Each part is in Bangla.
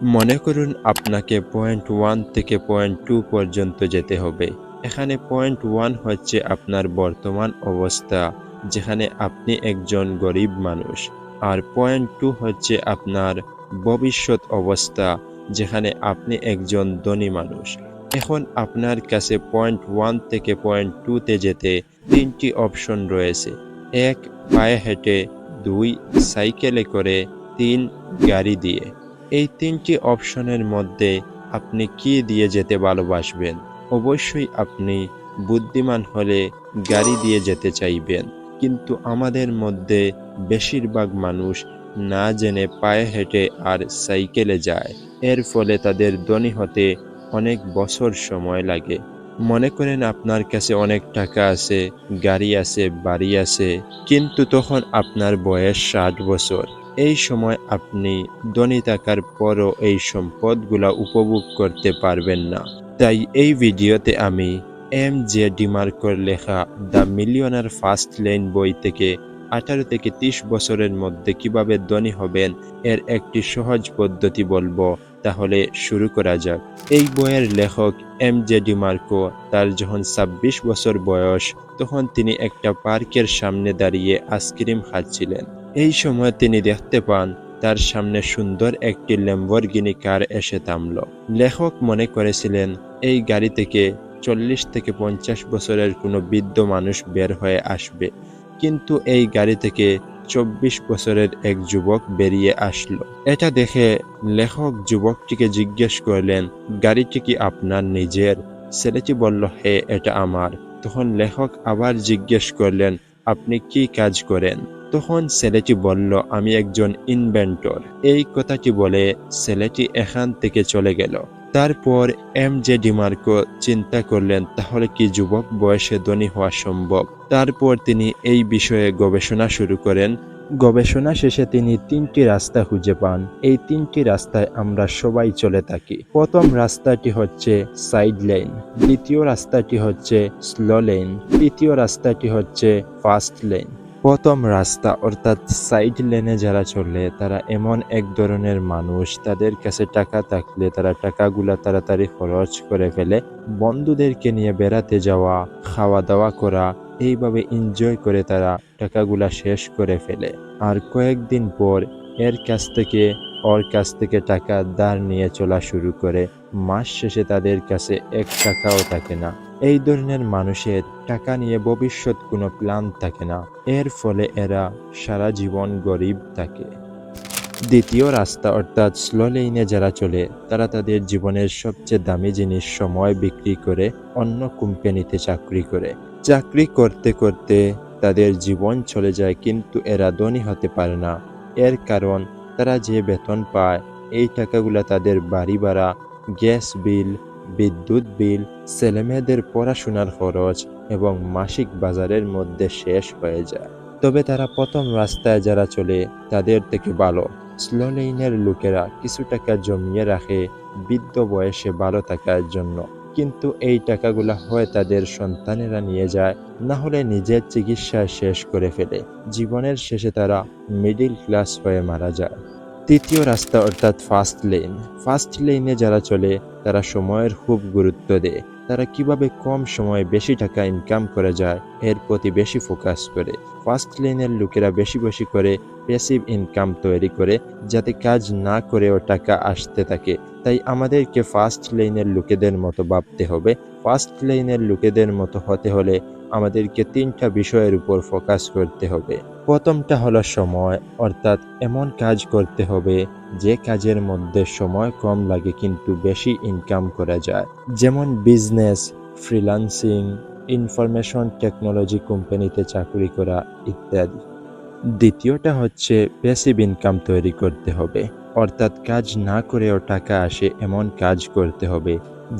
মনে করুন আপনাকে পয়েন্ট 1 থেকে পয়েন্ট 2 পর্যন্ত যেতে হবে। এখানে পয়েন্ট 1 হচ্ছে আপনার বর্তমান অবস্থা, যেখানে আপনি একজন গরিব মানুষ। আর পয়েন্ট 2 হচ্ছে আপনার ভবিষ্যৎ অবস্থা, যেখানে আপনি একজন ধনী মানুষ। এখন আপনার কাছে পয়েন্ট 1 থেকে পয়েন্ট 2 তে যেতে 3টি অপশন রয়েছে। 1 পায়ে হেঁটে, 2 সাইকেলে করে, 3 গাড়ি দিয়ে। এই 3টি অপশনের মধ্যে আপনি কি দিয়ে যেতে ভালোবাসবেন? অবশ্যই আপনি বুদ্ধিমান হলে গাড়ি দিয়ে যেতে চাইবেন। কিন্তু আমাদের মধ্যে বেশিরভাগ মানুষ না জেনে পায়ে হেঁটে আর সাইকেলে যায়। এর ফলে তাদের ধনী হতে অনেক বছর সময় লাগে। মনে করেন আপনার কাছে অনেক টাকা আছে, গাড়ি আছে, বাড়ি আছে, কিন্তু তখন আপনার বয়স 60 বছর। এই সময় আপনি ধনী থাকার পরও এই সম্পদগুলা উপভোগ করতে পারবেন না। তাই এই ভিডিওতে আমি এম.জে. ডিমার্কোর লেখা দ্য মিলিয়নার ফার্স্ট লেন বই থেকে 18 থেকে 30 বছরের মধ্যে কিভাবে ধনী হবেন এর একটি সহজ পদ্ধতি বলবো। তাহলে শুরু করা যাক। এই বইয়ের লেখক এম.জে. ডিমার্কো তার যখন 26 বছর বয়স, তখন তিনি একটা পার্কের সামনে দাঁড়িয়ে আইসক্রিম খাচ্ছিলেন। এই সময় তিনি দেখতে পান তার সামনে সুন্দর একটি ল্যাম্বরগিনি কার এসে থামল। লেখক মনে করেছিলেন এই গাড়ি থেকে 40 থেকে 50 বছরের কোনো বৃদ্ধ মানুষ বের হয়ে আসবে, কিন্তু এই গাড়ি থেকে 24 বছরের এক যুবক বেরিয়ে আসলো। এটা দেখে লেখক যুবকটিকে জিজ্ঞেস করলেন, গাড়িটি কি আপনার নিজের? ছেলেটি বলল, হ্যাঁ, এটা আমার। তখন লেখক আবার জিজ্ঞেস করলেন, আপনি কি কাজ করেন? তখন ছেলেটি বলল, আমি একজন ইনভেন্টর। এই কথাটি বলে ছেলেটি এখান থেকে চলে গেল। তারপর এম.জে. ডিমার্কো চিন্তা করলেন, তাহলে কি যুবক বয়সে ধনী হওয়া সম্ভব? তারপর তিনি এই বিষয়ে গবেষণা শুরু করেন। গবেষণা শেষে তিনি 3টি রাস্তা খুঁজে পান। এই 3টি রাস্তায় আমরা সবাই চলে থাকি। প্রথম রাস্তাটি হচ্ছে সাইড লেন, দ্বিতীয় রাস্তাটি হচ্ছে স্লো লেন, তৃতীয় রাস্তাটি হচ্ছে ফাস্ট লেন। প্রথম রাস্তা অর্থাৎ সাইড লেনে যারা চলে তারা এমন এক ধরনের মানুষ, তাদের কাছে টাকা থাকলে তারা টাকাগুলা তাড়াতাড়ি খরচ করে ফেলে। বন্ধুদেরকে নিয়ে বেড়াতে যাওয়া, খাওয়া দাওয়া করা, এইভাবে এনজয় করে তারা টাকাগুলা শেষ করে ফেলে। আর কয়েকদিন পর ওর কাছ থেকে টাকা ধার নিয়ে চলা শুরু করে। মাস শেষে তাদের কাছে 1 টাকাও থাকে না। এই ধরনের মানুষের টাকা নিয়ে ভবিষ্যৎ কোনো প্ল্যান থাকে না। এর ফলে এরা সারা জীবন গরিব থাকে। দ্বিতীয় রাস্তা অর্থাৎ স্লো লেনে যারা চলে তারা তাদের জীবনের সবচেয়ে দামি জিনিস সময় বিক্রি করে অন্য কোম্পানিতে চাকরি করে। চাকরি করতে করতে তাদের জীবন চলে যায়, কিন্তু এরা ধনী হতে পারে না। এর কারণ তারা যে বেতন পায় এই টাকাগুলা তাদের বাড়ি ভাড়া, গ্যাস বিল, বিদ্যুৎ বিল, ছেলেমেয়েদের পড়াশোনার খরচ এবং মাসিক বাজারের মধ্যে শেষ হয়ে যায়। তবে তারা প্রথম রাস্তায় যারা চলে তাদের থেকে ভালো। স্লো লেনের লোকেরা কিছু টাকা জমিয়ে রাখে বৃদ্ধ বয়সে ভালো থাকার জন্য, কিন্তু এই টাকাগুলা হয় তাদের সন্তানেরা নিয়ে যায়, না হলে নিজের চিকিৎসা শেষ করে ফেলে। জীবনের শেষে তারা মিডিল ক্লাস হয়ে মারা যায়। তৃতীয় রাস্তা অর্থাৎ ফার্স্ট লেনে যারা চলে তারা সময়ের খুব গুরুত্ব দেয়। তারা কিভাবে কম সময়ে বেশি টাকা ইনকাম করা যায় এর প্রতি বেশি ফোকাস করে। ফার্স্ট লেনের লোকেরা বেশি বেশি করে প্যাসিভ ইনকাম তৈরি করে, যাতে কাজ না করেও টাকা আসতে থাকে। তাই আমাদেরকে ফার্স্ট লেনের লোকেদের মতো ভাবতে হবে। ফার্স্ট লেনের লোকেদের মতো হতে হলে আমাদেরকে 3টা বিষয়ের উপর ফোকাস করতে হবে। প্রথমটা হলো সময়, অর্থাৎ এমন কাজ করতে হবে যে কাজের মধ্যে সময় কম লাগে কিন্তু বেশি ইনকাম করা যায়, যেমন বিজনেস, ফ্রিল্যান্সিং, ইনফরমেশন টেকনোলজি কোম্পানিতে চাকরি করা ইত্যাদি। দ্বিতীয়টা হচ্ছে প্যাসিভ ইনকাম তৈরি করতে হবে, অর্থাৎ কাজ না করেও টাকা আসে এমন কাজ করতে হবে,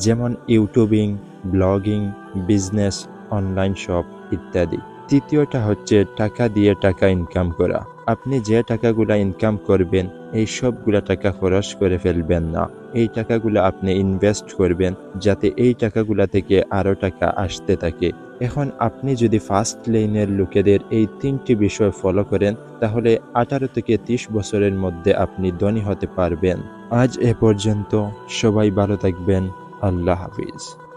যেমন YouTubing, blogging, business, online shop ইত্যাদি। তৃতীয়টা হচ্ছে টাকা দিয়ে টাকা ইনকাম করা, আপনি যে টাকাগুলা ইনকাম করবেন এই সবগুলা টাকা খরচ করে ফেলবেন না। এই টাকাগুলা আপনি ইনভেস্ট করবেন যাতে এই টাকাগুলা থেকে আরও টাকা আসতে থাকে। এখন আপনি যদি ফার্স্ট লাইনের লোকেদের এই ৩টি বিষয় ফলো করেন তাহলে ১৮ থেকে ৩০ বছরের মধ্যে আপনি ধনী হতে পারবেন। আজ এ পর্যন্ত, সবাই ভালো থাকবেন। আল্লাহ হাফিজ।